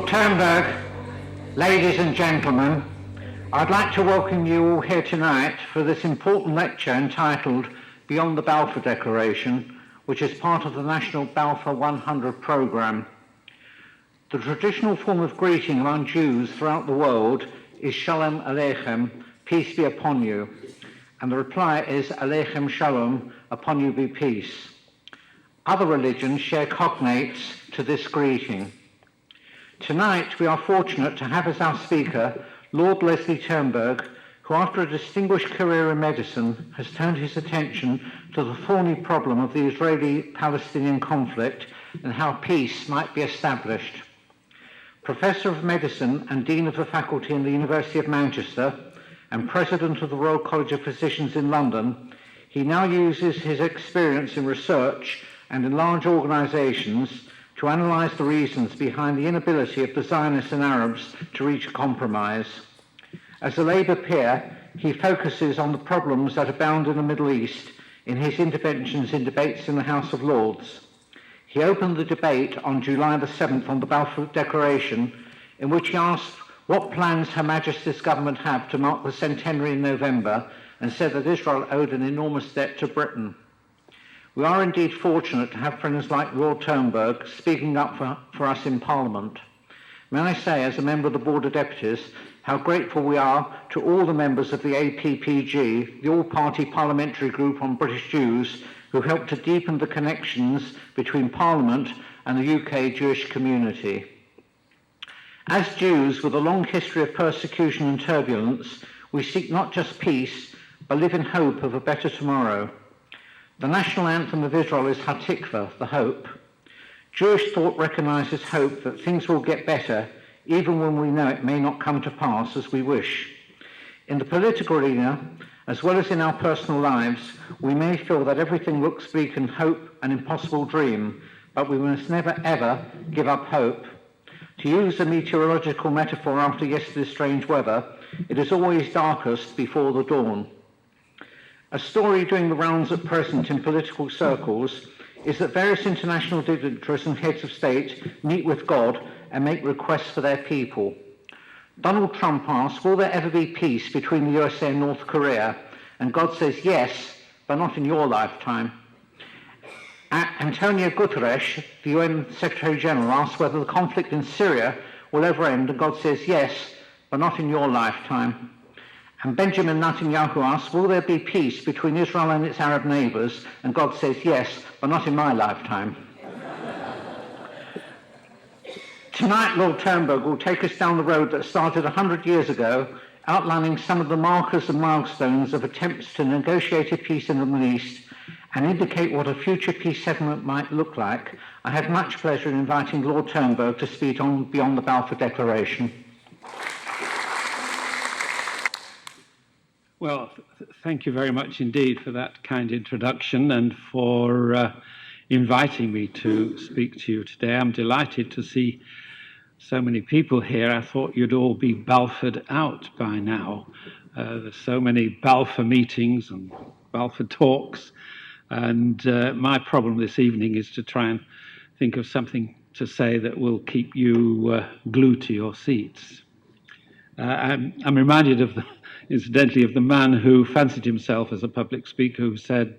Turnberg, ladies and gentlemen, I'd like to welcome you all here tonight for this important lecture entitled Beyond the Balfour Declaration, which is part of the National Balfour 100 programme. The traditional form of greeting among Jews throughout the world is Shalom Aleichem, peace be upon you, and the reply is Aleichem Shalom, upon you be peace. Other religions share cognates to this greeting. Tonight we are fortunate to have as our speaker Lord Leslie Turnberg, who after a distinguished career in medicine has turned his attention to the thorny problem of the Israeli-Palestinian conflict and how peace might be established. Professor of Medicine and Dean of the Faculty in the University of Manchester and President of the Royal College of Physicians in London, he now uses his experience in research and in large organisations to analyse the reasons behind the inability of the Zionists and Arabs to reach a compromise. As a Labour peer, he focuses on the problems that abound in the Middle East in his interventions in debates in the House of Lords. He opened the debate on July the 7th on the Balfour Declaration, in which he asked what plans Her Majesty's government have to mark the centenary in November, and said that Israel owed an enormous debt to Britain. We are indeed fortunate to have friends like Lord Turnberg speaking up for us in Parliament. May I say, as a member of the Board of Deputies, how grateful we are to all the members of the APPG, the all-party parliamentary group on British Jews, who helped to deepen the connections between Parliament and the UK Jewish community. As Jews with a long history of persecution and turbulence, we seek not just peace, but live in hope of a better tomorrow. The national anthem of Israel is Hatikva, the hope. Jewish thought recognises hope that things will get better, even when we know it may not come to pass as we wish. In the political arena, as well as in our personal lives, we may feel that everything looks bleak and hope an impossible dream, but we must never ever give up hope. To use a meteorological metaphor after yesterday's strange weather, it is always darkest before the dawn. A story doing the rounds at present in political circles is that various international dignitaries and heads of state meet with God and make requests for their people. Donald Trump asks, will there ever be peace between the USA and North Korea? And God says, yes, but not in your lifetime. Antonio Guterres, the UN Secretary General, asks whether the conflict in Syria will ever end, and God says, yes, but not in your lifetime. And Benjamin Netanyahu asks, will there be peace between Israel and its Arab neighbours? And God says, yes, but not in my lifetime. Tonight, Lord Turnberg will take us down the road that started 100 years ago, outlining some of the markers and milestones of attempts to negotiate a peace in the Middle East and indicate what a future peace settlement might look like. I have much pleasure in inviting Lord Turnberg to speak on Beyond the Balfour Declaration. Well, thank you very much indeed for that kind introduction and for inviting me to speak to you today. I'm delighted to see so many people here. I thought you'd all be Balfoured out by now. There's so many Balfour meetings and Balfour talks, and my problem this evening is to try and think of something to say that will keep you glued to your seats. I'm reminded of incidentally, of the man who fancied himself as a public speaker who said,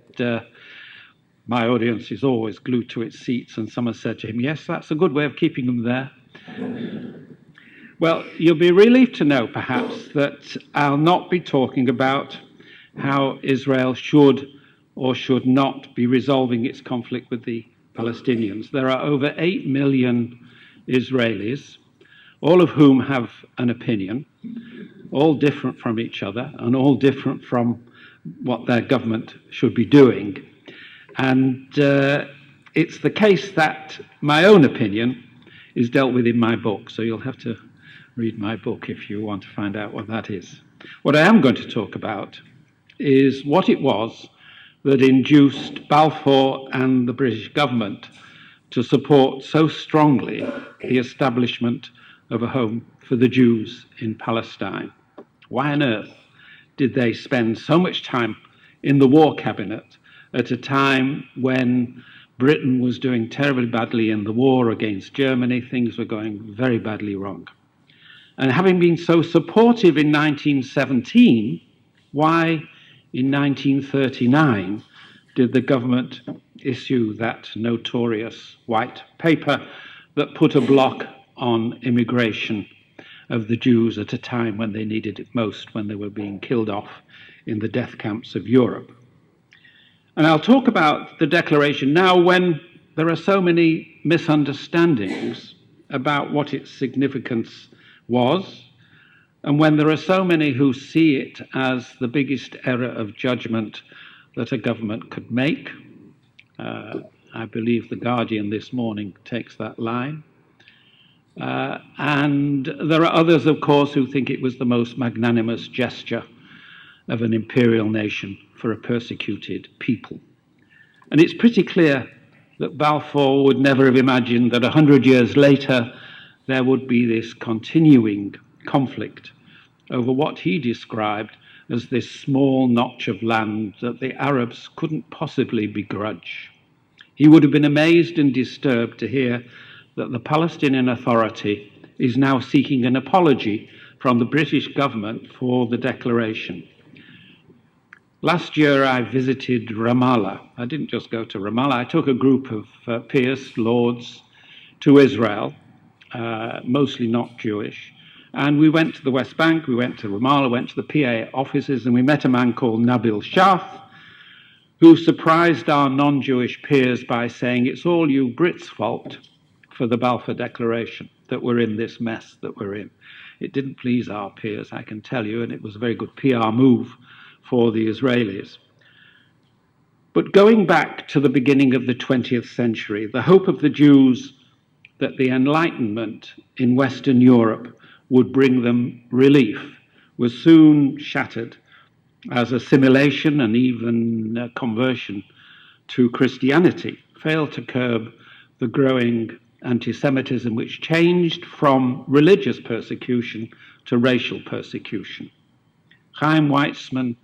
my audience is always glued to its seats, and someone said to him, yes, that's a good way of keeping them there. Well, you'll be relieved to know, perhaps, that I'll not be talking about how Israel should or should not be resolving its conflict with the Palestinians. There are over 8 million Israelis, all of whom have an opinion, all different from each other and all different from what their government should be doing. And it's the case that my own opinion is dealt with in my book, so you'll have to read my book if you want to find out what that is. What I am going to talk about is what it was that induced Balfour and the British government to support so strongly the establishment of a home for the Jews in Palestine. Why on earth did they spend so much time in the War Cabinet at a time when Britain was doing terribly badly in the war against Germany. Things were going very badly wrong. And having been so supportive in 1917, why in 1939 did the government issue that notorious white paper that put a block on immigration of the Jews at a time when they needed it most, when they were being killed off in the death camps of Europe? And I'll talk about the Declaration now when there are so many misunderstandings about what its significance was, and when there are so many who see it as the biggest error of judgment that a government could make. I believe The Guardian this morning takes that line. And there are others, of course, who think it was the most magnanimous gesture of an imperial nation for a persecuted people. And it's pretty clear that Balfour would never have imagined that 100 years later there would be this continuing conflict over what he described as this small notch of land that the Arabs couldn't possibly begrudge. He would have been amazed and disturbed to hear that the Palestinian Authority is now seeking an apology from the British government for the declaration. Last year I visited Ramallah. I didn't just go to Ramallah. I took a group of peers, lords, to Israel, mostly not Jewish. And we went to the West Bank, we went to Ramallah, went to the PA offices, and we met a man called Nabil Shaf, who surprised our non-Jewish peers by saying, it's all you Brits' fault for the Balfour Declaration, that we're in this mess that we're in. It didn't please our peers, I can tell you, and it was a very good PR move for the Israelis. But going back to the beginning of the 20th century, the hope of the Jews that the Enlightenment in Western Europe would bring them relief was soon shattered as assimilation and even conversion to Christianity failed to curb the growing anti-Semitism, which changed from religious persecution to racial persecution. Chaim Weizmann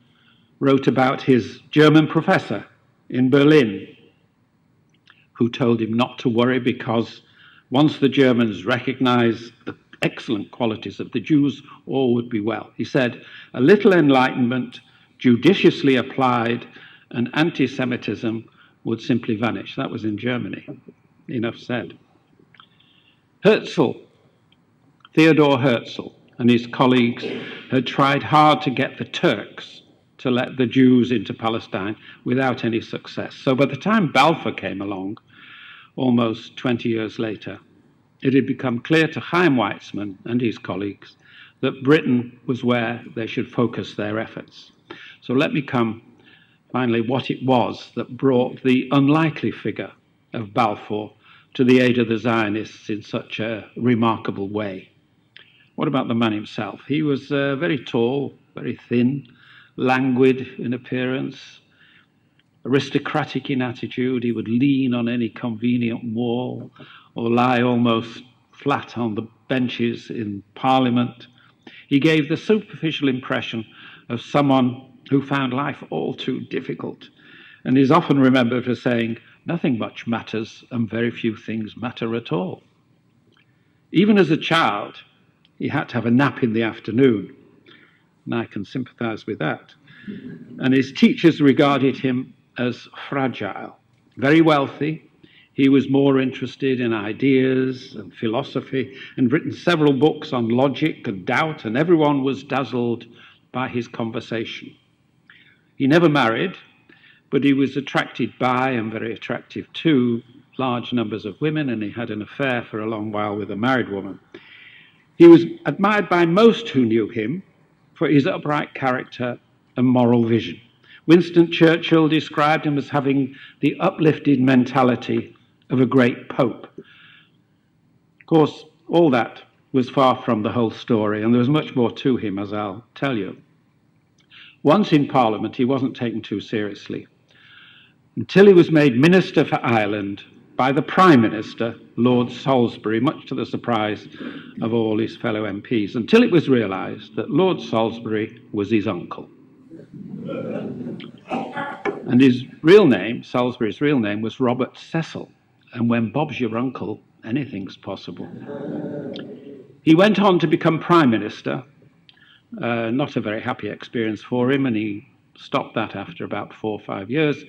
wrote about his German professor in Berlin, who told him not to worry because once the Germans recognized the excellent qualities of the Jews, all would be well. He said, a little enlightenment, judiciously applied, and anti-Semitism would simply vanish. That was in Germany. Enough said. Herzl, Theodor Herzl, and his colleagues had tried hard to get the Turks to let the Jews into Palestine without any success. So by the time Balfour came along, almost 20 years later, it had become clear to Chaim Weizmann and his colleagues that Britain was where they should focus their efforts. So let me come finally what it was that brought the unlikely figure of Balfour to the aid of the Zionists in such a remarkable way. What about the man himself? He was very tall, very thin, languid in appearance, aristocratic in attitude. He would lean on any convenient wall or lie almost flat on the benches in Parliament. He gave the superficial impression of someone who found life all too difficult, and is often remembered for saying, nothing much matters and very few things matter at all. Even as a child, he had to have a nap in the afternoon, and I can sympathize with that. And his teachers regarded him as fragile. Very wealthy, he was more interested in ideas and philosophy and written several books on logic and doubt, and everyone was dazzled by his conversation. He never married, but he was attracted by and very attractive to large numbers of women, and he had an affair for a long while with a married woman. He was admired by most who knew him for his upright character and moral vision. Winston Churchill described him as having the uplifted mentality of a great pope. Of course, all that was far from the whole story, and there was much more to him, as I'll tell you. Once in Parliament, he wasn't taken too seriously, until he was made Minister for Ireland by the Prime Minister, Lord Salisbury, much to the surprise of all his fellow MPs, until it was realised that Lord Salisbury was his uncle. And his real name, Salisbury's real name, was Robert Cecil. And when Bob's your uncle, anything's possible. He went on to become Prime Minister. Not a very happy experience for him, and he stopped that after about 4 or 5 years,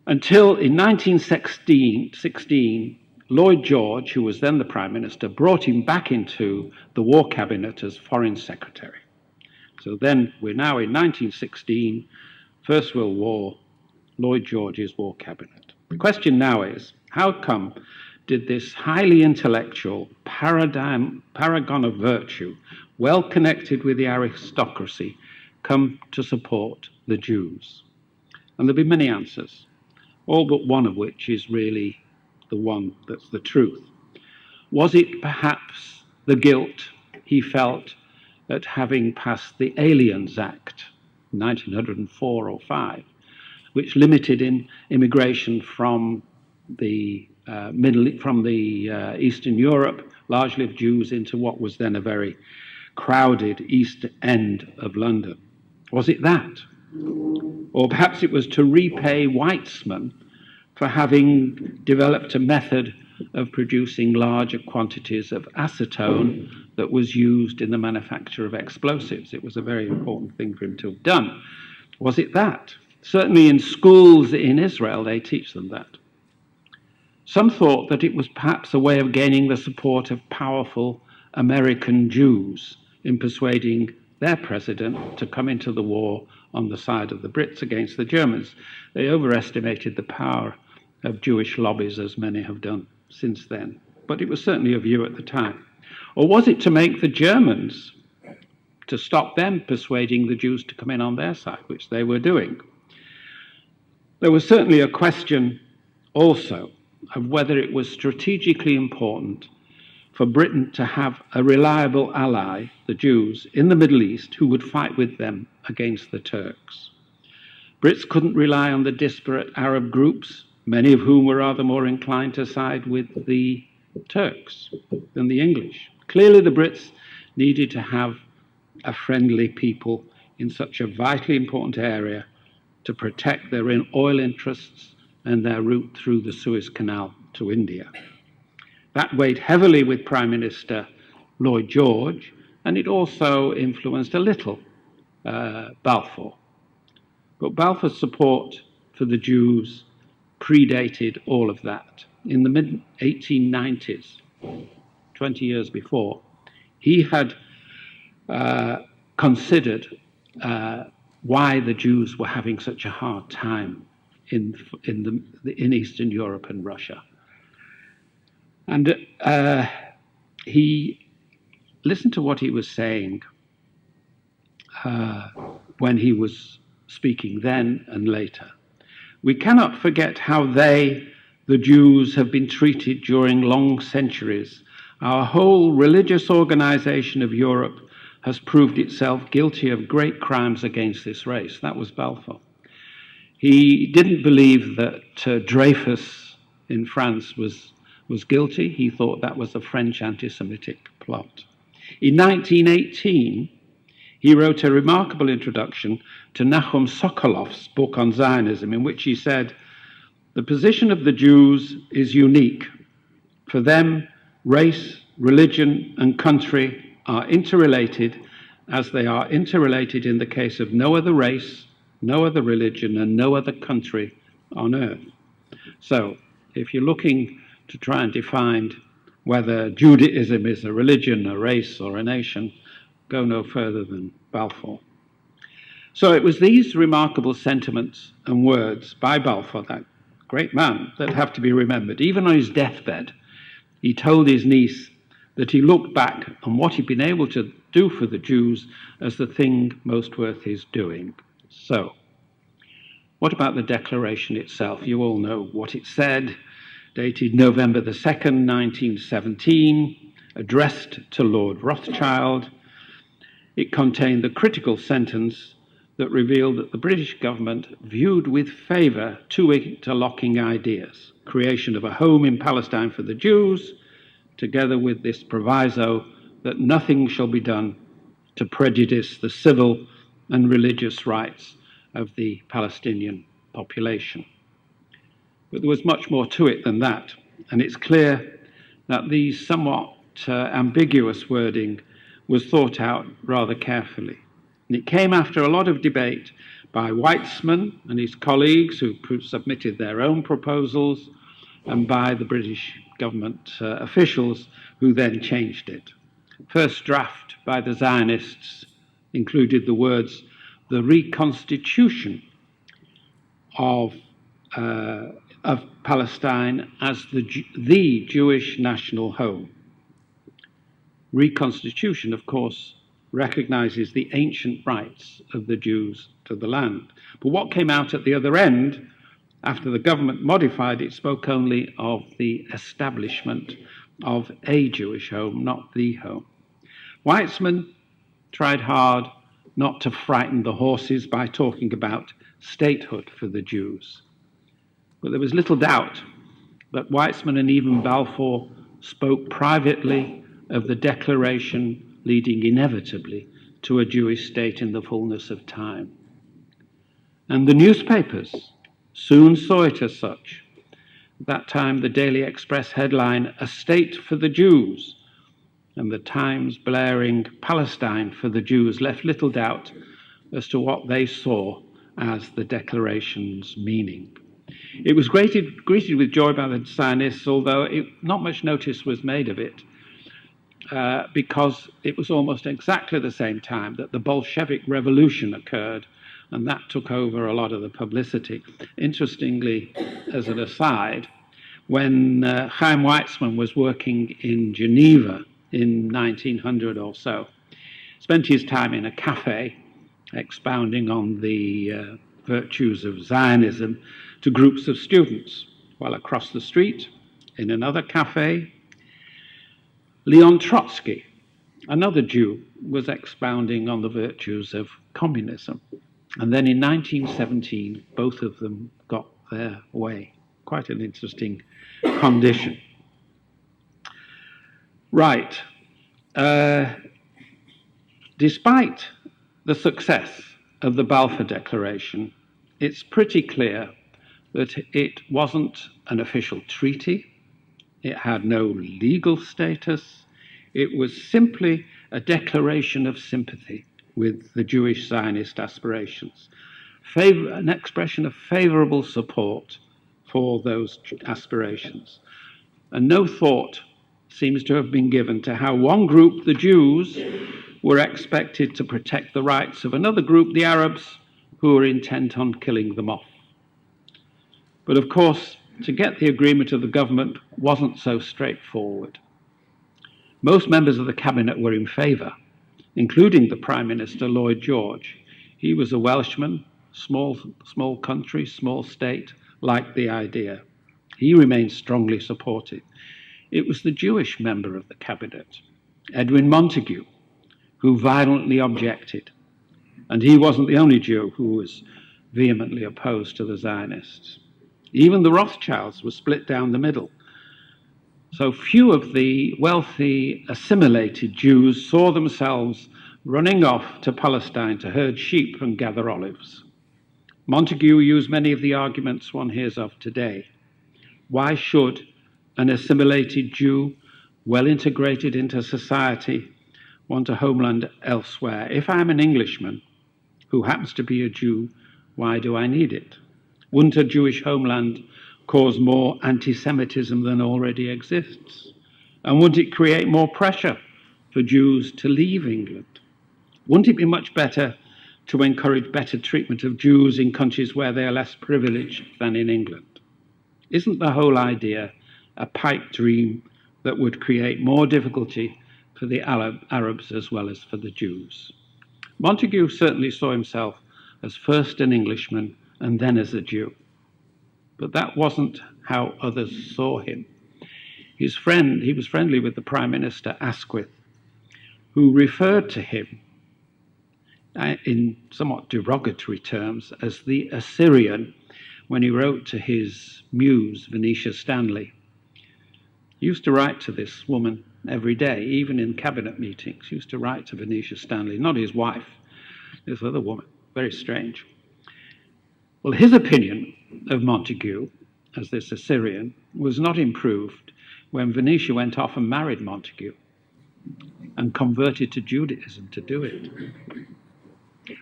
until in 1916, Lloyd George, who was then the Prime Minister, brought him back into the War Cabinet as Foreign Secretary. So then we're now in 1916, First World War, Lloyd George's War Cabinet. The question now is, how come did this highly intellectual paragon of virtue, well connected with the aristocracy, come to support the Jews? And there'll be many answers, all but one of which is really the one that's the truth. Was it perhaps the guilt he felt at having passed the Aliens Act, 1904 or 5, which limited immigration from the Eastern Europe, largely of Jews, into what was then a very crowded East End of London? Was it that? Or perhaps it was to repay Weitzman for having developed a method of producing larger quantities of acetone that was used in the manufacture of explosives. It was a very important thing for him to have done. Was it that? Certainly in schools in Israel, they teach them that. Some thought that it was perhaps a way of gaining the support of powerful American Jews in persuading their president to come into the war on the side of the Brits against the Germans. They overestimated the power of Jewish lobbies, as many have done since then. But it was certainly a view at the time. Or was it to make the Germans, to stop them persuading the Jews to come in on their side, which they were doing? There was certainly a question also of whether it was strategically important for Britain to have a reliable ally, the Jews, in the Middle East who would fight with them against the Turks. Brits couldn't rely on the disparate Arab groups, many of whom were rather more inclined to side with the Turks than the English. Clearly, the Brits needed to have a friendly people in such a vitally important area to protect their oil interests and their route through the Suez Canal to India. That weighed heavily with Prime Minister Lloyd George, and it also influenced a little Balfour. But Balfour's support for the Jews predated all of that. In the mid-1890s, 20 years before, he had considered why the Jews were having such a hard time in Eastern Europe and Russia. And he listened to what he was saying when he was speaking then and later. We cannot forget how they, the Jews, have been treated during long centuries. Our whole religious organization of Europe has proved itself guilty of great crimes against this race. That was Balfour. He didn't believe that Dreyfus in France was guilty. He thought that was a French anti-Semitic plot. In 1918, he wrote a remarkable introduction to Nahum Sokolov's book on Zionism, in which he said, "The position of the Jews is unique. For them, race, religion, and country are interrelated, as they are interrelated in the case of no other race, no other religion, and no other country on earth." So, if you're looking to try and define whether Judaism is a religion, a race, or a nation, go no further than Balfour. So it was these remarkable sentiments and words by Balfour, that great man, that have to be remembered. Even on his deathbed, he told his niece that he looked back on what he'd been able to do for the Jews as the thing most worth his doing. So, what about the Declaration itself? You all know what it said, dated November the 2nd, 1917, addressed to Lord Rothschild. It contained the critical sentence that revealed that the British government viewed with favour two interlocking ideas: creation of a home in Palestine for the Jews, together with this proviso that nothing shall be done to prejudice the civil and religious rights of the Palestinian population. But there was much more to it than that, and it's clear that these somewhat ambiguous wording was thought out rather carefully. And it came after a lot of debate by Weitzman and his colleagues, who submitted their own proposals, and by the British government officials, who then changed it. First draft by the Zionists included the words, "the reconstitution of Palestine as the Jewish national home." Reconstitution, of course, recognizes the ancient rights of the Jews to the land. But what came out at the other end, after the government modified it, spoke only of the establishment of a Jewish home, not the home. Weitzman tried hard not to frighten the horses by talking about statehood for the Jews. But there was little doubt that Weitzman and even Balfour spoke privately of the declaration leading inevitably to a Jewish state in the fullness of time. And the newspapers soon saw it as such. At that time, the Daily Express headline, "A State for the Jews," and the Times blaring, "Palestine for the Jews," left little doubt as to what they saw as the declaration's meaning. It was greeted with joy by the Zionists, although not much notice was made of it, because it was almost exactly the same time that the Bolshevik Revolution occurred, and that took over a lot of the publicity. Interestingly, as an aside, when Chaim Weizmann was working in Geneva in 1900 or so, spent his time in a cafe expounding on the virtues of Zionism to groups of students, while across the street, in another cafe, Leon Trotsky, another Jew, was expounding on the virtues of communism. And then in 1917, both of them got their way. Quite an interesting condition. Right. Despite the success of the Balfour Declaration, it's pretty clear that it wasn't an official treaty. It had no legal status. It was simply a declaration of sympathy with the Jewish Zionist aspirations, an expression of favorable support for those aspirations. And no thought seems to have been given to how one group, the Jews, were expected to protect the rights of another group, the Arabs, who were intent on killing them off. But of course, to get the agreement of the government wasn't so straightforward. Most members of the cabinet were in favour, including the Prime Minister, Lloyd George. He was a Welshman, small country, small state, liked the idea. He remained strongly supportive. It was the Jewish member of the cabinet, Edwin Montagu, who violently objected. And he wasn't the only Jew who was vehemently opposed to the Zionists. Even the Rothschilds were split down the middle. So few of the wealthy, assimilated Jews saw themselves running off to Palestine to herd sheep and gather olives. Montagu used many of the arguments one hears of today. Why should an assimilated Jew, well integrated into society, want a homeland elsewhere? If I'm an Englishman who happens to be a Jew, why do I need it? Wouldn't a Jewish homeland cause more anti-Semitism than already exists? And wouldn't it create more pressure for Jews to leave England? Wouldn't it be much better to encourage better treatment of Jews in countries where they are less privileged than in England? Isn't the whole idea a pipe dream that would create more difficulty for the Arabs as well as for the Jews? Montagu certainly saw himself as first an Englishman and then as a Jew. But that wasn't how others saw him. He was friendly with the Prime Minister, Asquith, who referred to him in somewhat derogatory terms as the Assyrian when he wrote to his muse, Venetia Stanley. He used to write to this woman every day, even in cabinet meetings. He used to write to Venetia Stanley, not his wife, this other woman. Very strange. Well, his opinion of Montague, as this Assyrian, was not improved when Venetia went off and married Montague and converted to Judaism to do it.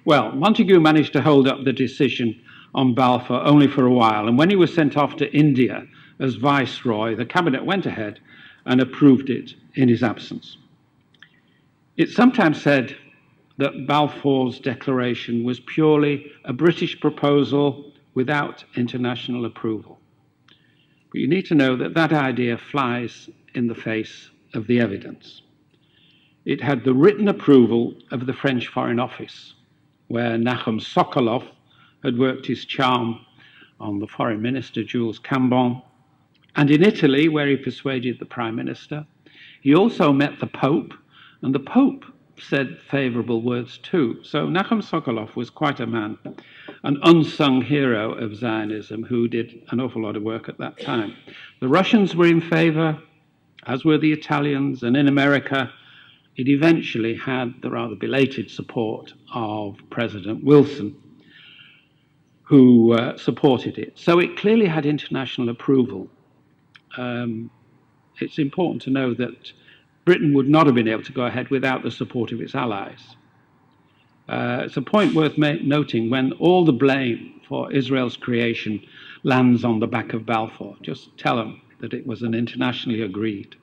Well, Montague managed to hold up the decision on Balfour only for a while, and when he was sent off to India as viceroy, the cabinet went ahead and approved it in his absence. It's sometimes said that Balfour's declaration was purely a British proposal without international approval. But you need to know that that idea flies in the face of the evidence. It had the written approval of the French Foreign Office, where Nahum Sokolov had worked his charm on the foreign minister, Jules Cambon, and in Italy, where he persuaded the prime minister. He also met the Pope, and the Pope said favourable words too. So Nahum Sokolov was quite a man, an unsung hero of Zionism who did an awful lot of work at that time. The Russians were in favour, as were the Italians, and in America, it eventually had the rather belated support of President Wilson, who supported it. So it clearly had international approval. It's important to know that Britain would not have been able to go ahead without the support of its allies. It's a point worth noting when all the blame for Israel's creation lands on the back of Balfour. Just tell them that it was an internationally agreed.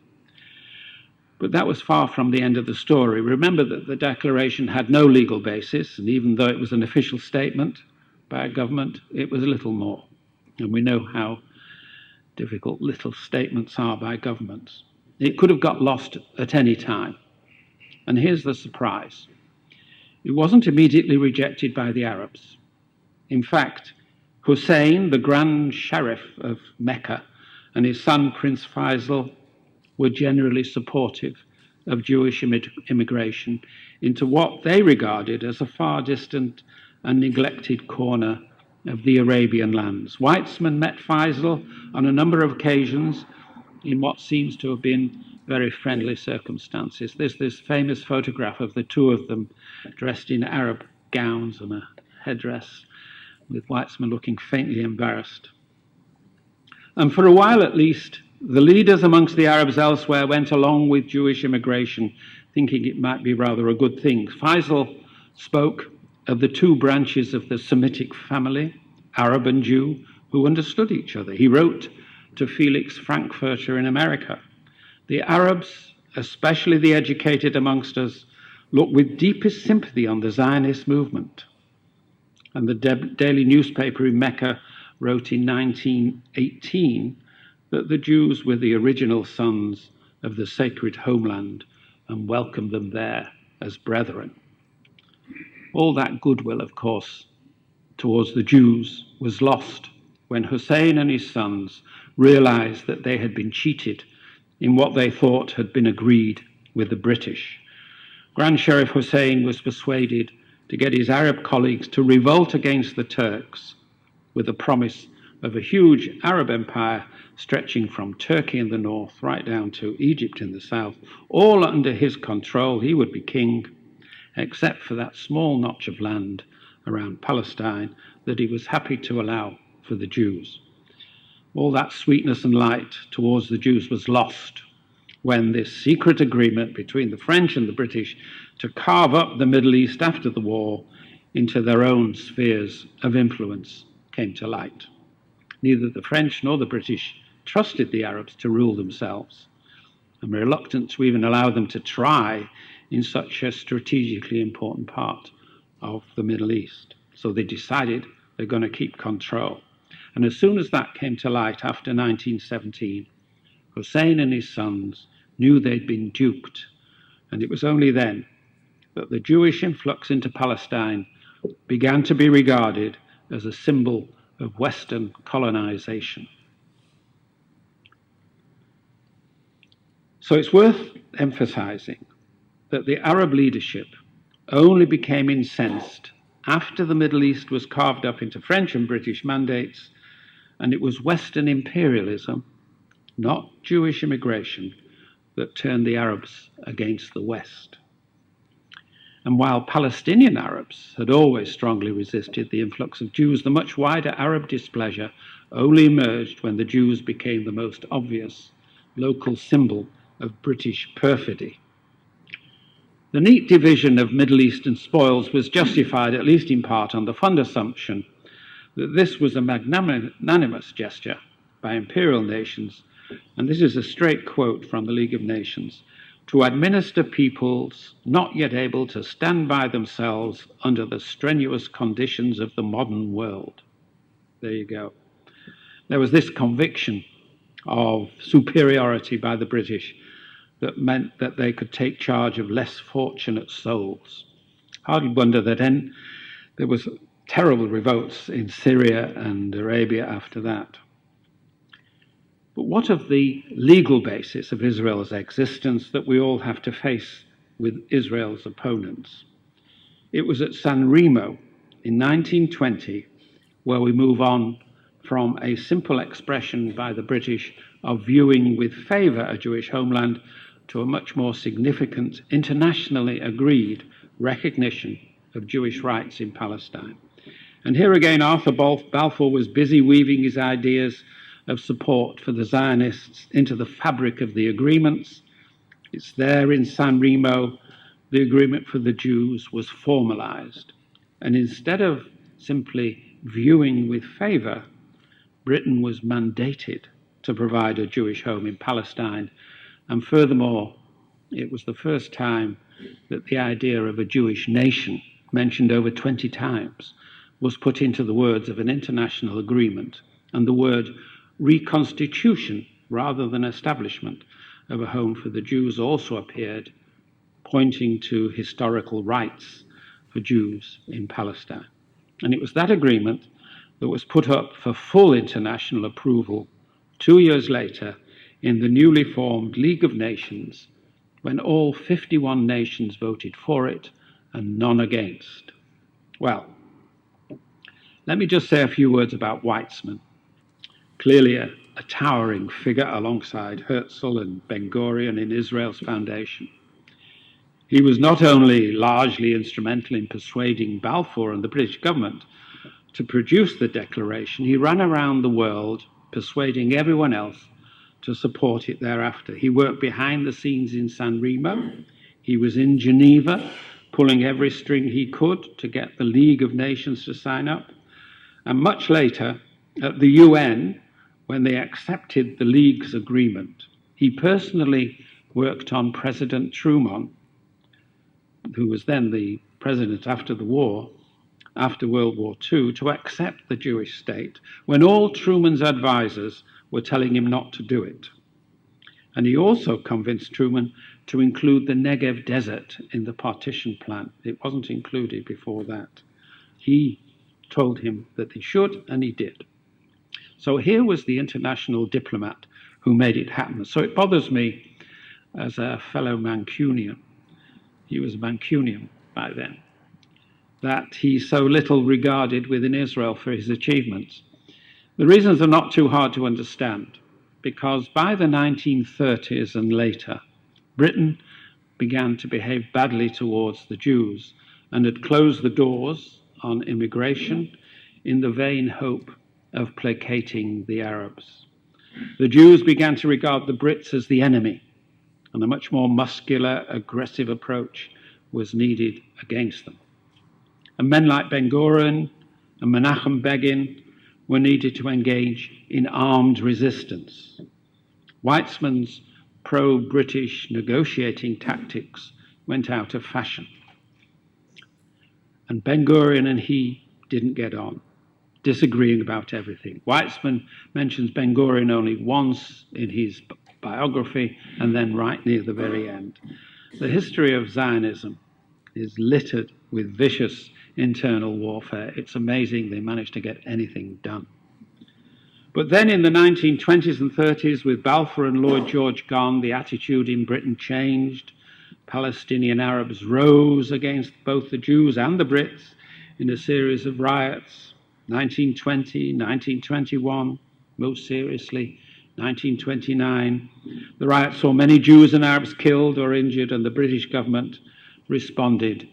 But that was far from the end of the story. Remember that the declaration had no legal basis, and even though it was an official statement by a government, it was a little more. And we know how difficult little statements are by governments. It could have got lost at any time. And here's the surprise. It wasn't immediately rejected by the Arabs. In fact, Hussein, the Grand Sheriff of Mecca, and his son Prince Faisal were generally supportive of Jewish immigration into what they regarded as a far distant and neglected corner of the Arabian lands. Weitzman met Faisal on a number of occasions in what seems to have been very friendly circumstances. There's this famous photograph of the two of them dressed in Arab gowns and a headdress, with Weitzman looking faintly embarrassed. And for a while at least, the leaders amongst the Arabs elsewhere went along with Jewish immigration, thinking it might be rather a good thing. Faisal spoke of the two branches of the Semitic family, Arab and Jew, who understood each other. He wrote to Felix Frankfurter in America, "The Arabs, especially the educated amongst us, look with deepest sympathy on the Zionist movement." And the daily newspaper in Mecca wrote in 1918 that the Jews were the original sons of the sacred homeland and welcomed them there as brethren. All that goodwill, of course, towards the Jews was lost when Hussein and his sons realized that they had been cheated in what they thought had been agreed with the British. Grand Sheriff Hussein was persuaded to get his Arab colleagues to revolt against the Turks with the promise of a huge Arab empire stretching from Turkey in the north right down to Egypt in the south, all under his control. He would be king, except for that small notch of land around Palestine that he was happy to allow for the Jews. All that sweetness and light towards the Jews was lost when this secret agreement between the French and the British to carve up the Middle East after the war into their own spheres of influence came to light. Neither the French nor the British trusted the Arabs to rule themselves, and were reluctant to even allow them to try in such a strategically important part of the Middle East. So they decided they're going to keep control. And as soon as that came to light after 1917, Hussein and his sons knew they'd been duped, and it was only then that the Jewish influx into Palestine began to be regarded as a symbol of Western colonization. So it's worth emphasizing that the Arab leadership only became incensed after the Middle East was carved up into French and British mandates, and it was Western imperialism, not Jewish immigration, that turned the Arabs against the West. And while Palestinian Arabs had always strongly resisted the influx of Jews, the much wider Arab displeasure only emerged when the Jews became the most obvious local symbol of British perfidy. The neat division of Middle Eastern spoils was justified, at least in part, on the fund assumption that this was a magnanimous gesture by imperial nations, and this is a straight quote from the League of Nations, to administer peoples not yet able to stand by themselves under the strenuous conditions of the modern world. There you go. There was this conviction of superiority by the British that meant that they could take charge of less fortunate souls. Hardly wonder that there was terrible revolts in Syria and Arabia after that. But what of the legal basis of Israel's existence that we all have to face with Israel's opponents? It was at San Remo in 1920 where we move on from a simple expression by the British of viewing with favour a Jewish homeland to a much more significant, internationally agreed recognition of Jewish rights in Palestine. And here again, Arthur Balfour was busy weaving his ideas of support for the Zionists into the fabric of the agreements. It's there in San Remo, the agreement for the Jews was formalized. And instead of simply viewing with favour, Britain was mandated to provide a Jewish home in Palestine. And furthermore, it was the first time that the idea of a Jewish nation, mentioned over 20 times, was put into the words of an international agreement, and the word reconstitution rather than establishment of a home for the Jews also appeared, pointing to historical rights for Jews in Palestine. And it was that agreement that was put up for full international approval 2 years later in the newly formed League of Nations, when all 51 nations voted for it and none against. Well, let me just say a few words about Weizmann. Clearly a towering figure alongside Herzl and Ben-Gurion in Israel's foundation. He was not only largely instrumental in persuading Balfour and the British government to produce the declaration, he ran around the world persuading everyone else to support it thereafter. He worked behind the scenes in San Remo. He was in Geneva, pulling every string he could to get the League of Nations to sign up. And much later, at the UN, when they accepted the League's agreement, he personally worked on President Truman, who was then the president after the war, after World War II, to accept the Jewish state, when all Truman's advisors were telling him not to do it. And he also convinced Truman to include the Negev Desert in the partition plan. It wasn't included before that. He told him that he should, and he did. So here was the international diplomat who made it happen. So it bothers me as a fellow Mancunian, he was a Mancunian by then, that he's so little regarded within Israel for his achievements. The reasons are not too hard to understand, because by the 1930s and later, Britain began to behave badly towards the Jews and had closed the doors on immigration in the vain hope of placating the Arabs. The Jews began to regard the Brits as the enemy, and a much more muscular, aggressive approach was needed against them. And men like Ben-Gurion and Menachem Begin were needed to engage in armed resistance. Weizmann's pro-British negotiating tactics went out of fashion. And Ben-Gurion and he didn't get on, disagreeing about everything. Weizmann mentions Ben-Gurion only once in his biography, and then right near the very end. The history of Zionism is littered with vicious internal warfare. It's amazing they managed to get anything done. But then in the 1920s and 30s, with Balfour and Lloyd George gone, the attitude in Britain changed. Palestinian Arabs rose against both the Jews and the Brits in a series of riots. 1920, 1921, most seriously, 1929. The riots saw many Jews and Arabs killed or injured, and the British government responded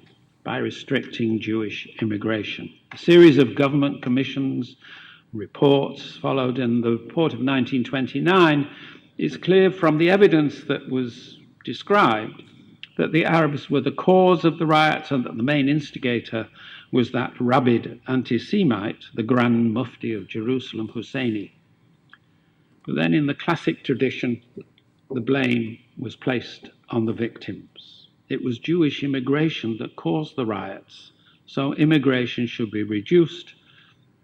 by restricting Jewish immigration. A series of government commissions, reports followed, and the report of 1929 is clear from the evidence that was described that the Arabs were the cause of the riots and that the main instigator was that rabid anti-Semite, the Grand Mufti of Jerusalem, Husseini. But then in the classic tradition, the blame was placed on the victims. It was Jewish immigration that caused the riots, so immigration should be reduced,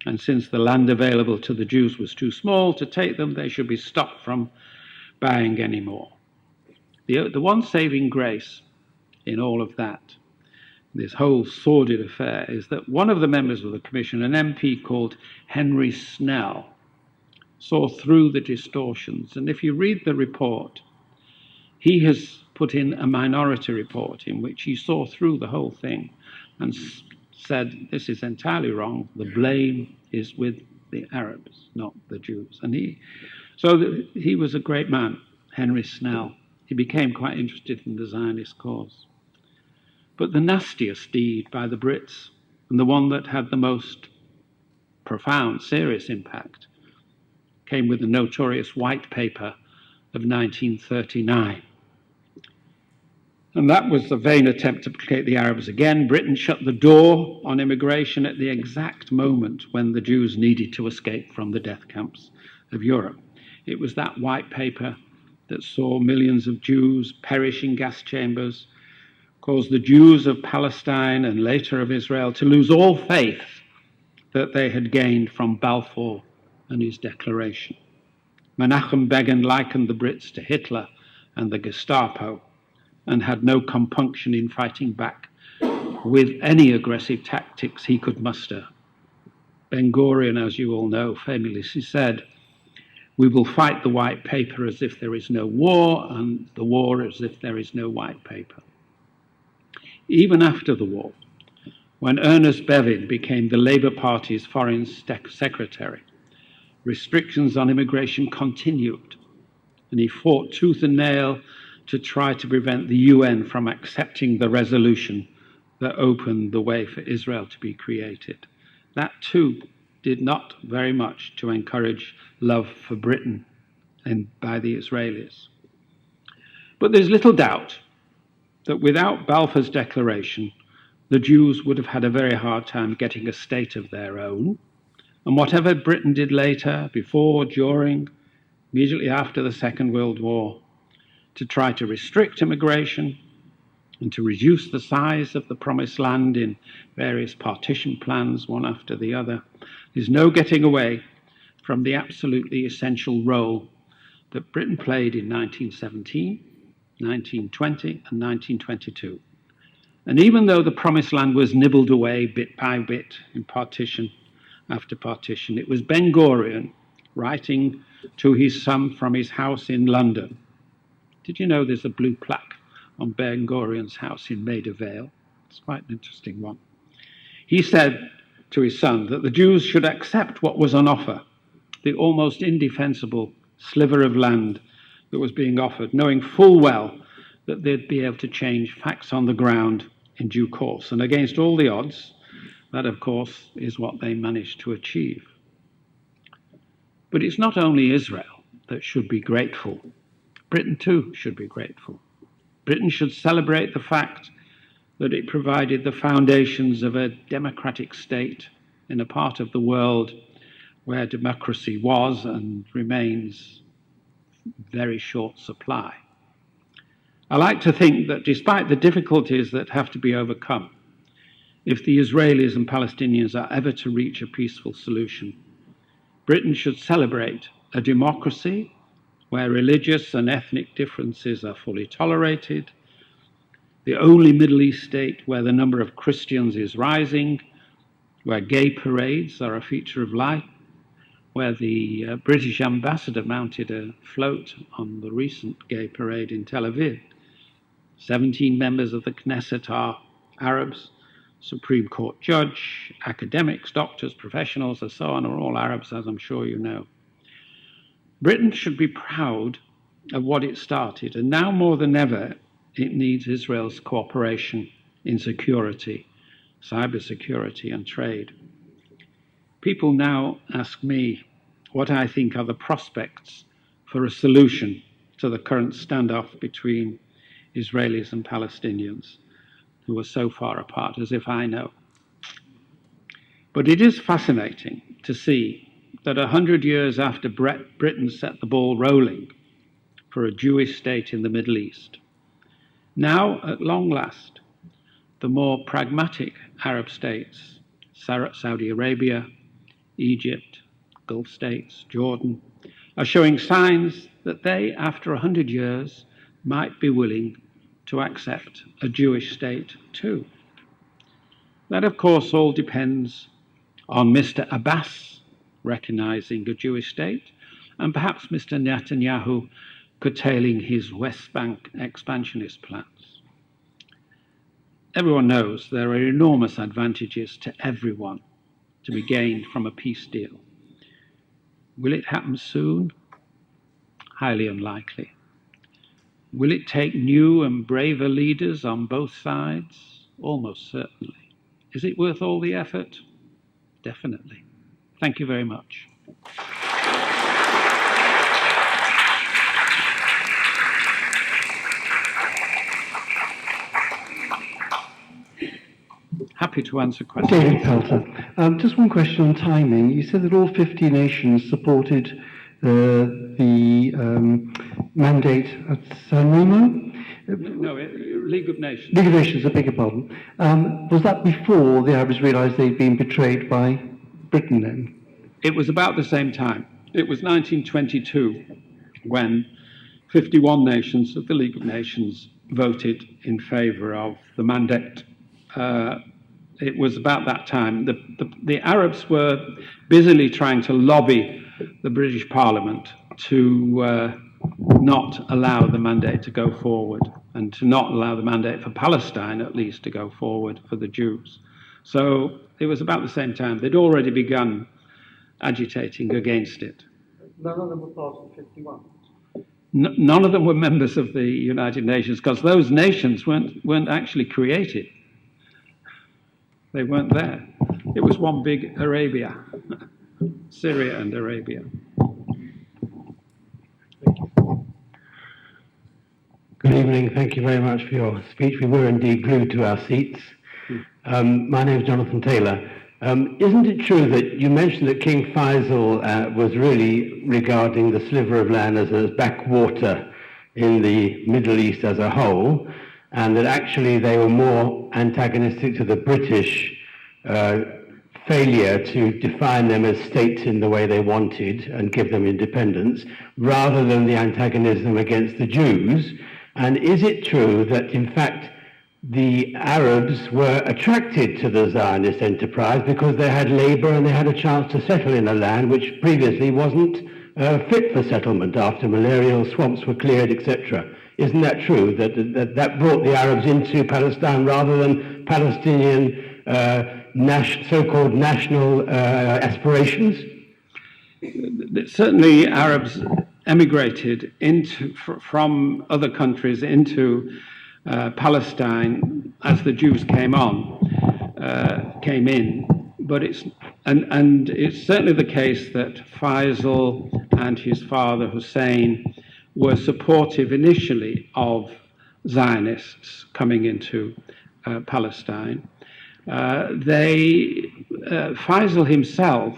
and since the land available to the Jews was too small to take them, they should be stopped from buying any more. The one saving grace in all of that, this whole sordid affair, is that one of the members of the commission, an MP called Henry Snell, saw through the distortions. And if you read the report, he has put in a minority report in which he saw through the whole thing and said, this is entirely wrong. The blame is with the Arabs, not the Jews. And he was a great man, Henry Snell. He became quite interested in the Zionist cause. But the nastiest deed by the Brits, and the one that had the most profound, serious impact, came with the notorious White Paper of 1939. And that was a vain attempt to placate the Arabs again. Britain shut the door on immigration at the exact moment when the Jews needed to escape from the death camps of Europe. It was that White Paper that saw millions of Jews perish in gas chambers, caused the Jews of Palestine and later of Israel to lose all faith that they had gained from Balfour and his declaration. Menachem Begin likened the Brits to Hitler and the Gestapo and had no compunction in fighting back with any aggressive tactics he could muster. Ben-Gurion, as you all know, famously said, "We will fight the White Paper as if there is no war, and the war as if there is no White Paper." Even after the war, when Ernest Bevin became the Labour Party's foreign secretary, restrictions on immigration continued, and he fought tooth and nail to try to prevent the UN from accepting the resolution that opened the way for Israel to be created. That too did not very much to encourage love for Britain and by the Israelis. But there's little doubt that without Balfour's declaration, the Jews would have had a very hard time getting a state of their own. And whatever Britain did later, before, during, immediately after the Second World War, to try to restrict immigration and to reduce the size of the Promised Land in various partition plans, one after the other, there's no getting away from the absolutely essential role that Britain played in 1917, 1920, and 1922. And even though the Promised Land was nibbled away bit by bit in partition after partition, it was Ben-Gurion writing to his son from his house in London. Did you know there's a blue plaque on Ben-Gurion's house in Maida Vale? It's quite an interesting one. He said to his son that the Jews should accept what was on offer, the almost indefensible sliver of land that was being offered, knowing full well that they'd be able to change facts on the ground in due course. And against all the odds, that, of course, is what they managed to achieve. But it's not only Israel that should be grateful. Britain, too, should be grateful. Britain should celebrate the fact that it provided the foundations of a democratic state in a part of the world where democracy was and remains very short supply. I like to think that despite the difficulties that have to be overcome, if the Israelis and Palestinians are ever to reach a peaceful solution, Britain should celebrate a democracy where religious and ethnic differences are fully tolerated, the only Middle East state where the number of Christians is rising, where gay parades are a feature of life, where the British ambassador mounted a float on the recent gay parade in Tel Aviv. 17 members of the Knesset are Arabs, Supreme Court judge, academics, doctors, professionals, and so on are all Arabs, as I'm sure you know. Britain should be proud of what it started, and now more than ever, it needs Israel's cooperation in security cybersecurity and trade. People now ask me what I think are the prospects for a solution to the current standoff between Israelis and Palestinians, who are so far apart, as if I know. But it is fascinating to see that 100 years after Britain set the ball rolling for a Jewish state in the Middle East, now, at long last, the more pragmatic Arab states, Saudi Arabia, Egypt, Gulf states, Jordan, are showing signs that they, after 100 years, might be willing to accept a Jewish state too. That, of course, all depends on Mr. Abbas recognizing a Jewish state, and perhaps Mr. Netanyahu curtailing his West Bank expansionist plans. Everyone knows there are enormous advantages to everyone to be gained from a peace deal. Will it happen soon? Highly unlikely. Will it take new and braver leaders on both sides? Almost certainly. Is it worth all the effort? Definitely. Thank you very much. Happy to answer questions. David Pelter. Just one question on timing. You said that all 50 nations supported the mandate at San Remo? No, League of Nations. League of Nations, I beg your pardon. Was that before the Arabs realised they'd been betrayed by Britain then? It was about the same time. It was 1922 when 51 nations of the League of Nations voted in favour of the mandate. It was about that time. The Arabs were busily trying to lobby the British Parliament to not allow the mandate to go forward, and to not allow the mandate for Palestine, at least, to go forward for the Jews. So it was about the same time. They'd already begun agitating against it. None of them were part of the 51? None of them were members of the United Nations, because those nations weren't actually created. They weren't there. It was one big Arabia, Syria and Arabia. Good evening. Thank you very much for your speech. We were indeed glued to our seats. My name is Jonathan Taylor. Isn't it true that you mentioned that King Faisal was really regarding the sliver of land as a backwater in the Middle East as a whole, and that actually they were more antagonistic to the British failure to define them as states in the way they wanted and give them independence, rather than the antagonism against the Jews? And is it true that, in fact, the Arabs were attracted to the Zionist enterprise because they had labor and they had a chance to settle in a land which previously wasn't fit for settlement after malarial swamps were cleared, etc.? Isn't that true, that brought the Arabs into Palestine rather than Palestinian so-called national aspirations? Certainly Arabs emigrated from other countries into Palestine as the Jews came in, but it's certainly the case that Faisal and his father Hussein were supportive initially of Zionists coming into Palestine. Faisal himself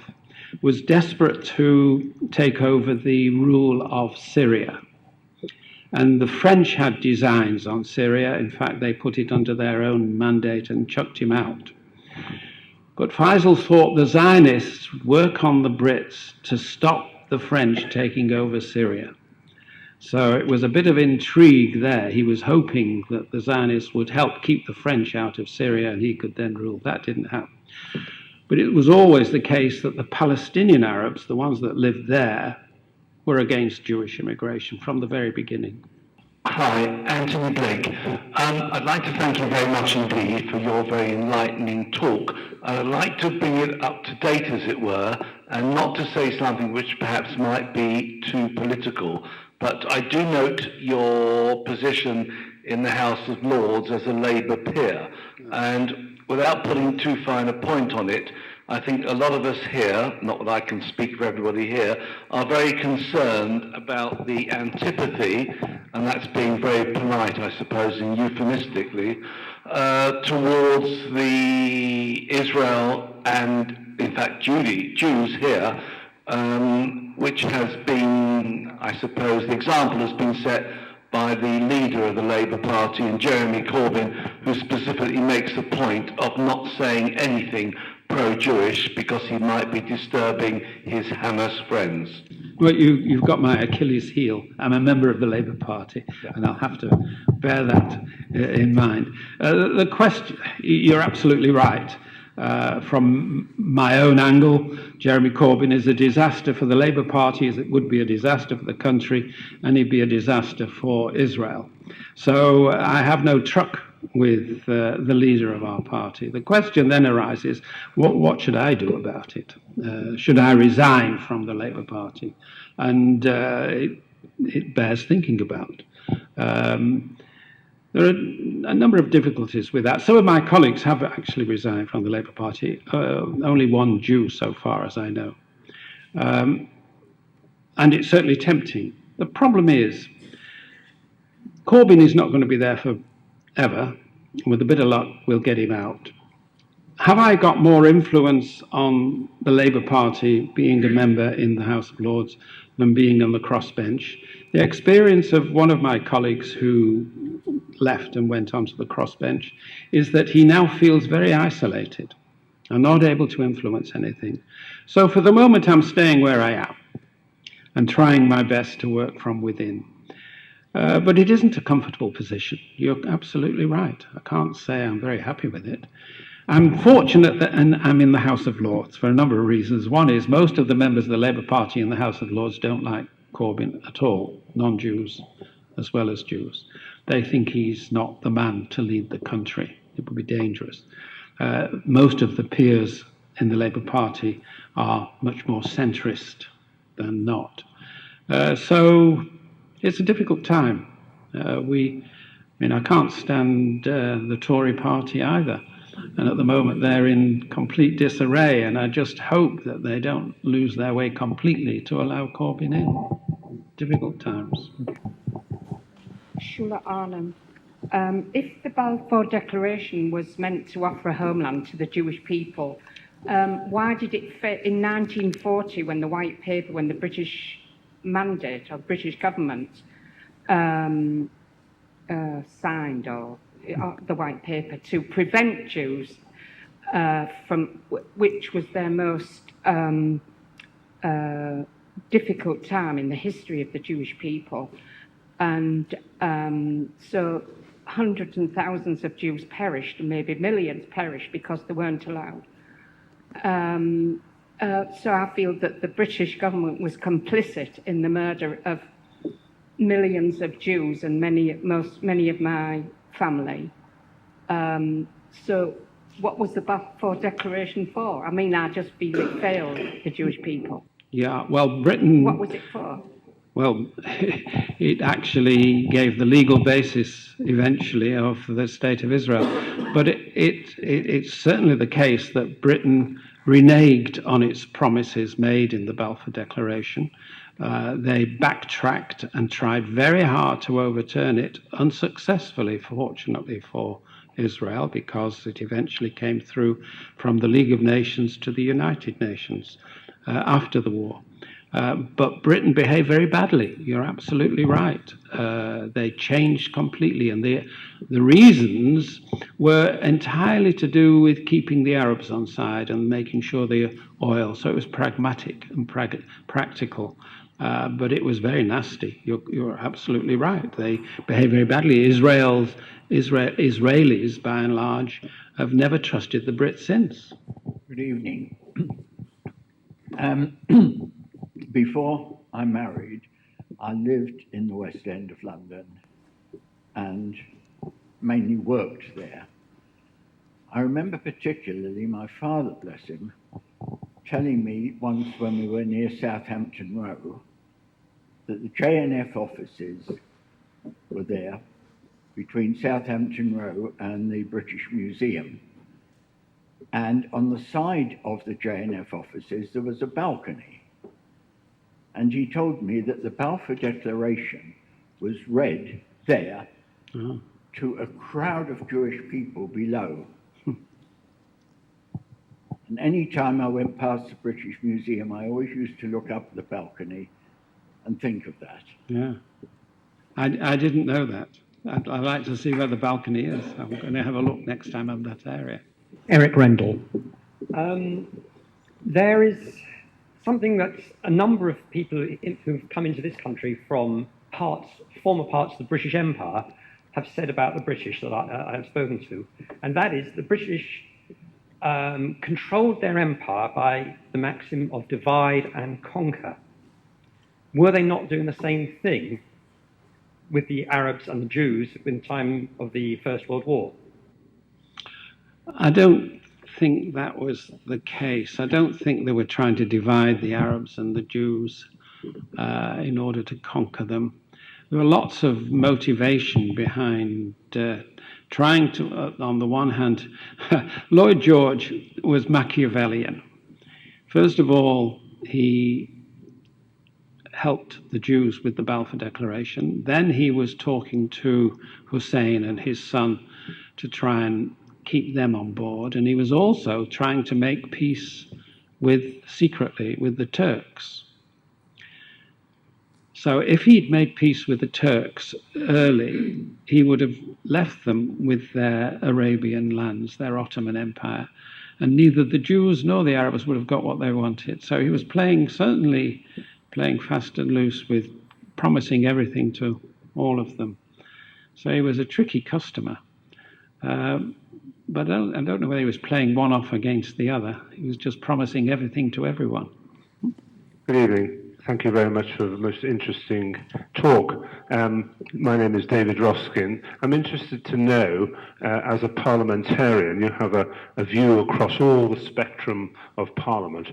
was desperate to take over the rule of Syria. And the French had designs on Syria. In fact, they put it under their own mandate and chucked him out. But Faisal thought the Zionists would work on the Brits to stop the French taking over Syria. So it was a bit of intrigue there. He was hoping that the Zionists would help keep the French out of Syria and he could then rule. That didn't happen. But it was always the case that the Palestinian Arabs, the ones that lived there, were against Jewish immigration from the very beginning. Hi, Anthony Blake. I'd like to thank you very much indeed for your very enlightening talk. I'd like to bring it up to date, as it were, and not to say something which perhaps might be too political. But I do note your position in the House of Lords as a Labour peer. And without putting too fine a point on it, I think a lot of us here, not that I can speak for everybody here, are very concerned about the antipathy, and that's being very polite, I suppose, and euphemistically, towards the Israel and, in fact, Jews here, which has been, I suppose, the example has been set by the leader of the Labour Party, and Jeremy Corbyn, who specifically makes the point of not saying anything pro-Jewish because he might be disturbing his Hamas friends. Well, you've got my Achilles heel. I'm a member of the Labour Party, and I'll have to bear that in mind. The question, you're absolutely right. From my own angle, Jeremy Corbyn is a disaster for the Labour Party, as it would be a disaster for the country, and he'd be a disaster for Israel. So I have no truck with the leader of our party. The question then arises, what should I do about it? Should I resign from the Labour Party? And it bears thinking about. There are a number of difficulties with that. Some of my colleagues have actually resigned from the Labour Party, only one Jew so far as I know. And it's certainly tempting. The problem is, Corbyn is not going to be there forever. With a bit of luck, we'll get him out. Have I got more influence on the Labour Party being a member in the House of Lords than being on the crossbench? The experience of one of my colleagues who left and went onto the crossbench is that he now feels very isolated and not able to influence anything. So for the moment, I'm staying where I am and trying my best to work from within. But it isn't a comfortable position. You're absolutely right. I can't say I'm very happy with it. I'm fortunate that I'm in the House of Lords for a number of reasons. One is most of the members of the Labour Party in the House of Lords don't like Corbyn at all, non-Jews as well as Jews. They think he's not the man to lead the country. It would be dangerous. Most of the peers in the Labour Party are much more centrist than not. So it's a difficult time. I can't stand the Tory party either. And at the moment they're in complete disarray, and I just hope that they don't lose their way completely to allow Corbyn in. Difficult times. Shula Arnhem. If the Balfour Declaration was meant to offer a homeland to the Jewish people, why did it fail in 1940 when the White Paper, when the British mandate or British government signed or the White Paper to prevent Jews from, which was their most difficult time in the history of the Jewish people. And so hundreds and thousands of Jews perished, and maybe millions perished because they weren't allowed. So I feel that the British government was complicit in the murder of millions of Jews and many of my family. So what was the Balfour Declaration for? I mean, I just feel it failed the Jewish people. Yeah, well, Britain... What was it for? Well, it actually gave the legal basis eventually of the State of Israel. But it's certainly the case that Britain reneged on its promises made in the Balfour Declaration. They backtracked and tried very hard to overturn it, unsuccessfully, fortunately for Israel, because it eventually came through from the League of Nations to the United Nations after the war. But Britain behaved very badly. You're absolutely right. They changed completely, and the reasons were entirely to do with keeping the Arabs on side and making sure the oil. So it was pragmatic and practical, but it was very nasty. You're absolutely right. They behaved very badly. Israelis, by and large, have never trusted the Brits since. Good evening. Before I married, I lived in the West End of London and mainly worked there. I remember particularly my father, bless him, telling me once when we were near Southampton Row that the J&F offices were there between Southampton Row and the British Museum, And on the side of the JNF offices, there was a balcony. And he told me that the Balfour Declaration was read there to a crowd of Jewish people below. And any time I went past the British Museum, I always used to look up the balcony and think of that. Yeah. I didn't know that. I'd like to see where the balcony is. I'm going to have a look next time I'm in that area. Eric Rendell. There is something that a number of people who've come into this country from former parts of the British Empire have said about the British that I have spoken to, and that is the British controlled their empire by the maxim of divide and conquer. Were they not doing the same thing with the Arabs and the Jews in the time of the First World War? I don't think that was the case. I don't think they were trying to divide the Arabs and the Jews in order to conquer them. There were lots of motivation behind trying to, on the one hand, Lloyd George was Machiavellian. First of all, he helped the Jews with the Balfour Declaration. Then he was talking to Hussein and his son to try and keep them on board. And he was also trying to make peace secretly with the Turks. So if he'd made peace with the Turks early, he would have left them with their Arabian lands, their Ottoman Empire, and neither the Jews nor the Arabs would have got what they wanted. So he was certainly playing fast and loose with promising everything to all of them. So he was a tricky customer. But I don't know whether he was playing one off against the other. He was just promising everything to everyone. Good evening. Thank you very much for the most interesting talk. My name is David Roskin. I'm interested to know, as a parliamentarian, you have a view across all the spectrum of Parliament.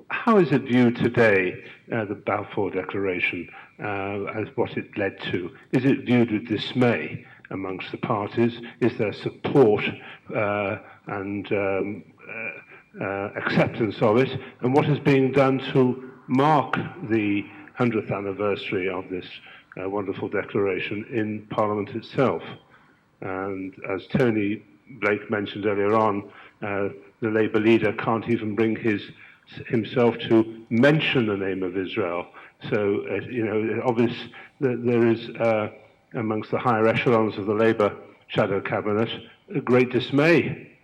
How is it viewed today, the Balfour Declaration, as what it led to? Is it viewed with dismay amongst the parties? Is there support and acceptance of it? And what is being done to mark the 100th anniversary of this wonderful declaration in Parliament itself? And as Tony Blake mentioned earlier on, the Labour leader can't even bring himself to mention the name of Israel. So, obvious that there is, amongst the higher echelons of the Labour shadow cabinet, a great dismay,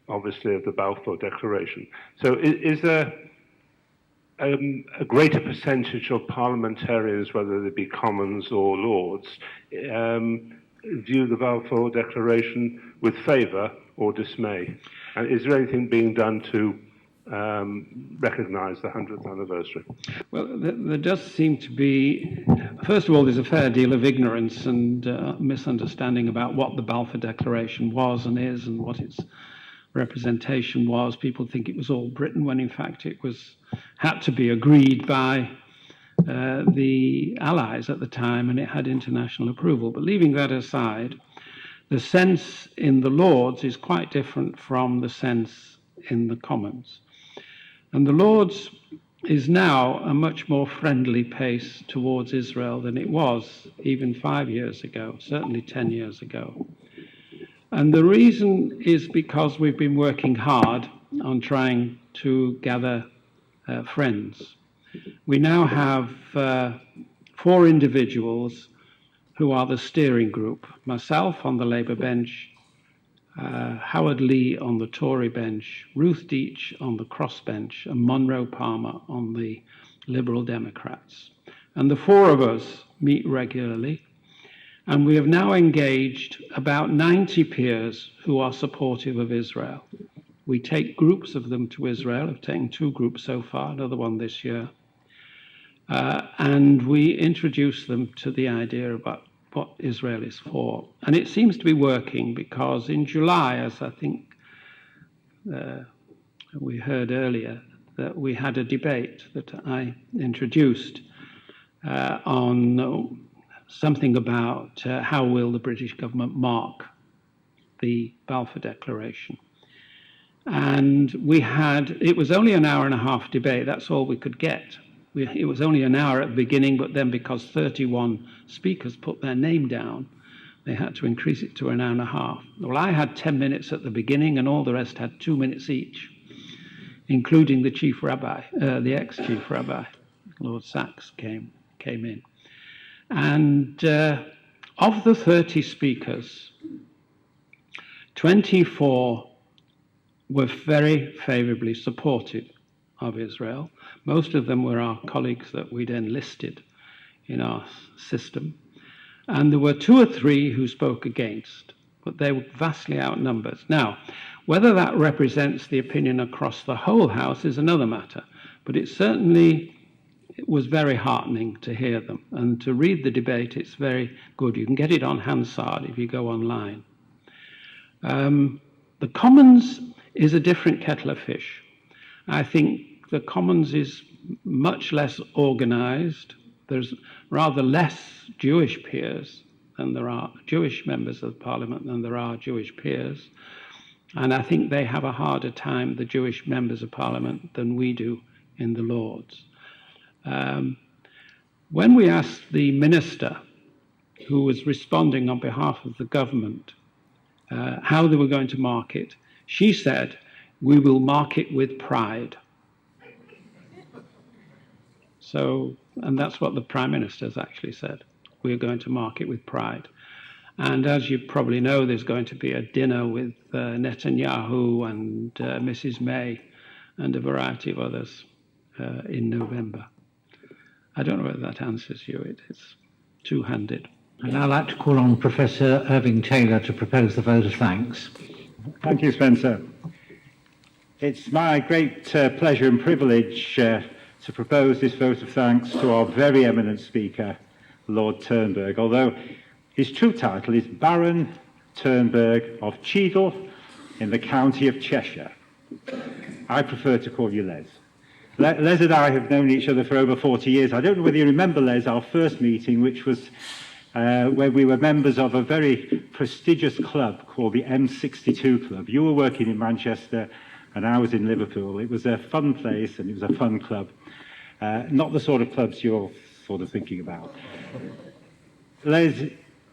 obviously, of the Balfour Declaration. So is there a greater percentage of parliamentarians, whether they be Commons or Lords, view the Balfour Declaration with favour or dismay? And is there anything being done to recognise the 100th anniversary? Well, there does seem to be, first of all, there's a fair deal of ignorance and misunderstanding about what the Balfour Declaration was and is and what its representation was. People think it was all Britain when in fact it had to be agreed by the Allies at the time, and it had international approval. But leaving that aside, the sense in the Lords is quite different from the sense in the Commons. And the Lords is now a much more friendly pace towards Israel than it was even 5 years ago, certainly 10 years ago. And the reason is because we've been working hard on trying to gather friends. We now have 4 individuals who are the steering group: myself on the Labour bench, Howard Lee on the Tory bench, Ruth Deach on the Cross bench, and Monroe Palmer on the Liberal Democrats. And the 4 of us meet regularly, and we have now engaged about 90 peers who are supportive of Israel. We take groups of them to Israel. I've taken 2 groups so far, another one this year. And we introduce them to the idea about what Israel is for. And it seems to be working, because in July, as I think we heard earlier, that we had a debate that I introduced on something about how will the British government mark the Balfour Declaration. And it was only an hour and a half debate, that's all we could get. It was only an hour at the beginning, but then because 31 speakers put their name down, they had to increase it to an hour and a half. Well, I had 10 minutes at the beginning, and all the rest had 2 minutes each, including the chief rabbi, the ex-chief rabbi, Lord Sachs came in. And of the 30 speakers, 24 were very favorably supportive of Israel. Most of them were our colleagues that we'd enlisted in our system. And there were 2 or 3 who spoke against, but they were vastly outnumbered. Now, whether that represents the opinion across the whole House is another matter, but it was very heartening to hear them. And to read the debate, it's very good. You can get it on Hansard if you go online. The Commons is a different kettle of fish. I think the Commons is much less organized. There's rather less Jewish peers than there are Jewish members of Parliament than there are Jewish peers. And I think they have a harder time, the Jewish members of Parliament, than we do in the Lords. When we asked the minister, who was responding on behalf of the government, how they were going to mark it, she said, "We will mark it with pride." So, and that's what the Prime Minister has actually said. We're going to mark it with pride. And as you probably know, there's going to be a dinner with Netanyahu and Mrs. May and a variety of others in November. I don't know whether that answers you. It's two-handed. And I'd like to call on Professor Irving Taylor to propose the vote of thanks. Thank you, Spencer. It's my great pleasure and privilege to propose this vote of thanks to our very eminent speaker, Lord Turnberg, although his true title is Baron Turnberg of Cheadle in the county of Cheshire. I prefer to call you Les. Les and I have known each other for over 40 years. I don't know whether you remember, Les, our first meeting, which was when we were members of a very prestigious club called the M62 Club. You were working in Manchester and I was in Liverpool. It was a fun place and it was a fun club. Not the sort of clubs you're sort of thinking about. Les,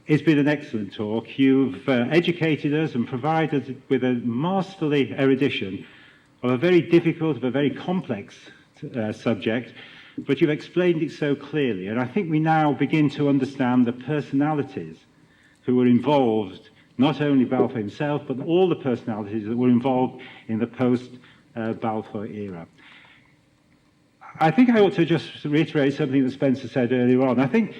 it's been an excellent talk. You've educated us and provided us with a masterly erudition of a very difficult, of a very complex subject, but you've explained it so clearly. And I think we now begin to understand the personalities who were involved, not only Balfour himself, but all the personalities that were involved in the post-Balfour era. I think I ought to just reiterate something that Spencer said earlier on. I think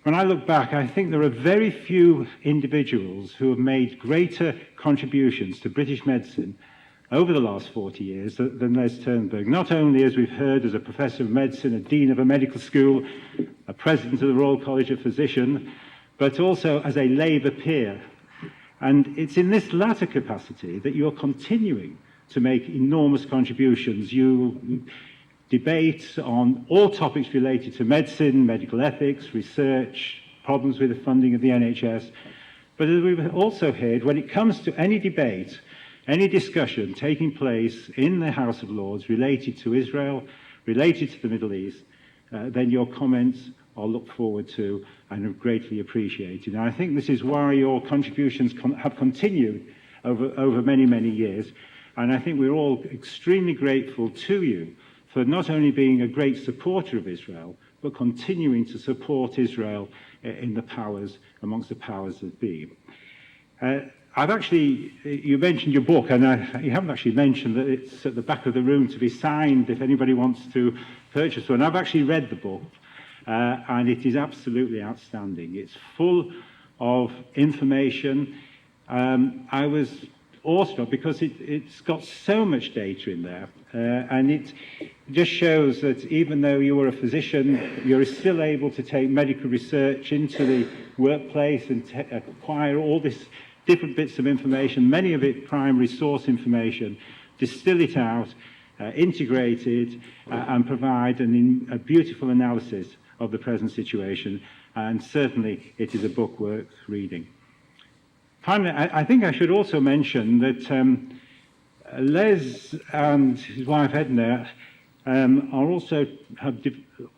when I look back, I think there are very few individuals who have made greater contributions to British medicine over the last 40 years than Les Turnberg, not only, as we've heard, as a professor of medicine, a dean of a medical school, a president of the Royal College of Physicians, but also as a Labour peer. And it's in this latter capacity that you're continuing to make enormous contributions. You debate on all topics related to medicine, medical ethics, research, problems with the funding of the NHS. But as we've also heard, when it comes to any debate, any discussion taking place in the House of Lords related to Israel, related to the Middle East, then your comments are looked forward to and are greatly appreciated. And I think this is why your contributions have continued over many, many years. And I think we're all extremely grateful to you for not only being a great supporter of Israel, but continuing to support Israel in the powers, amongst the powers that be. You mentioned your book, and you haven't actually mentioned that it's at the back of the room to be signed if anybody wants to purchase one. I've actually read the book, and it is absolutely outstanding. It's full of information. I was awestruck because it's got so much data in there, and it just shows that even though you were a physician, you're still able to take medical research into the workplace and acquire all this different bits of information, many of it primary source information, distill it out, integrate it, and provide a beautiful analysis of the present situation. And certainly it is a book worth reading. Finally, I think I should also mention that Les and his wife Edna have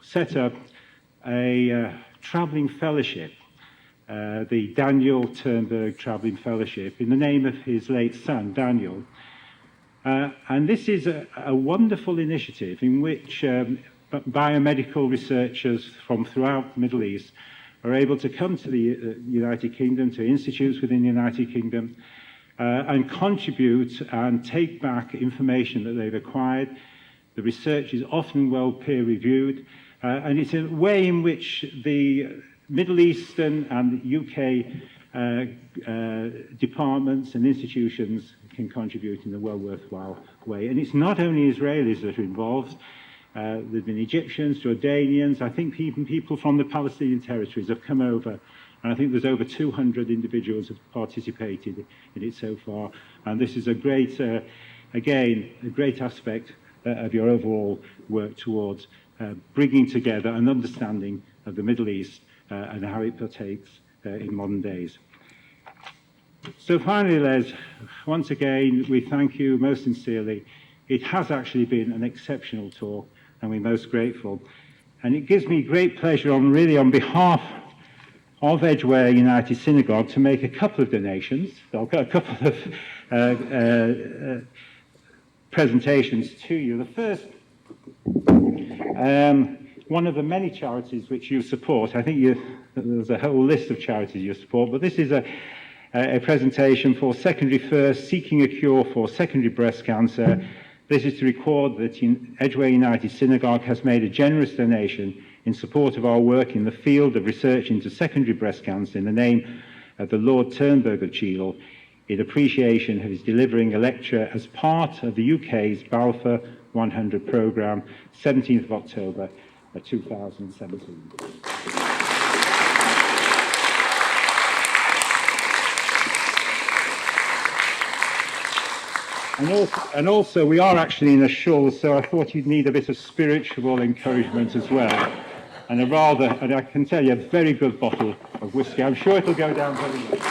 set up a travelling fellowship, the Daniel Turnberg Travelling Fellowship, in the name of his late son, Daniel. And this is a wonderful initiative in which biomedical researchers from throughout the Middle East are able to come to the United Kingdom, to institutes within the United Kingdom, and contribute and take back information that they've acquired. The research is often well peer-reviewed, and it's a way in which the Middle Eastern and UK departments and institutions can contribute in a well worthwhile way. And it's not only Israelis that are involved. There have been Egyptians, Jordanians, I think even people from the Palestinian territories have come over, and I think there's over 200 individuals have participated in it so far. And this is a great, again, a great aspect of your overall work towards bringing together an understanding of the Middle East and how it partakes in modern days. So finally, Les, once again, we thank you most sincerely. It has actually been an exceptional talk, and we're most grateful. And it gives me great pleasure on behalf of Edgware United Synagogue to make a couple of donations, a couple of presentations to you. The first, one of the many charities which you support. I think there's a whole list of charities you support, but this is a presentation for Secondary First, Seeking a Cure for Secondary Breast Cancer. This is to record that Edgware United Synagogue has made a generous donation in support of our work in the field of research into secondary breast cancer in the name of the Lord Turnberg of Cheadle, in appreciation of his delivering a lecture as part of the UK's Balfour 100 programme, 17th of October 2017. And also, we are actually in a shul, so I thought you'd need a bit of spiritual encouragement as well. And and I can tell you, a very good bottle of whiskey. I'm sure it'll go down very well.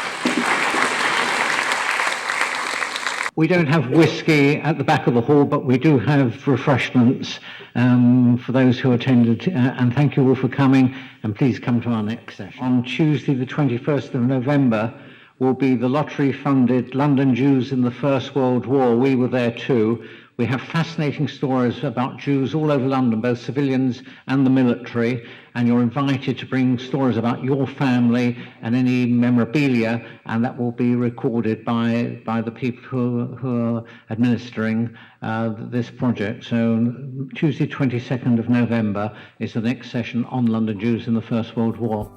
We don't have whiskey at the back of the hall, but we do have refreshments for those who attended. And thank you all for coming, and please come to our next session. On Tuesday, the 21st of November, will be the lottery-funded London Jews in the First World War. We were there too. We have fascinating stories about Jews all over London, both civilians and the military, and you're invited to bring stories about your family and any memorabilia, and that will be recorded by the people who are administering this project. So Tuesday, 22nd of November is the next session on London Jews in the First World War.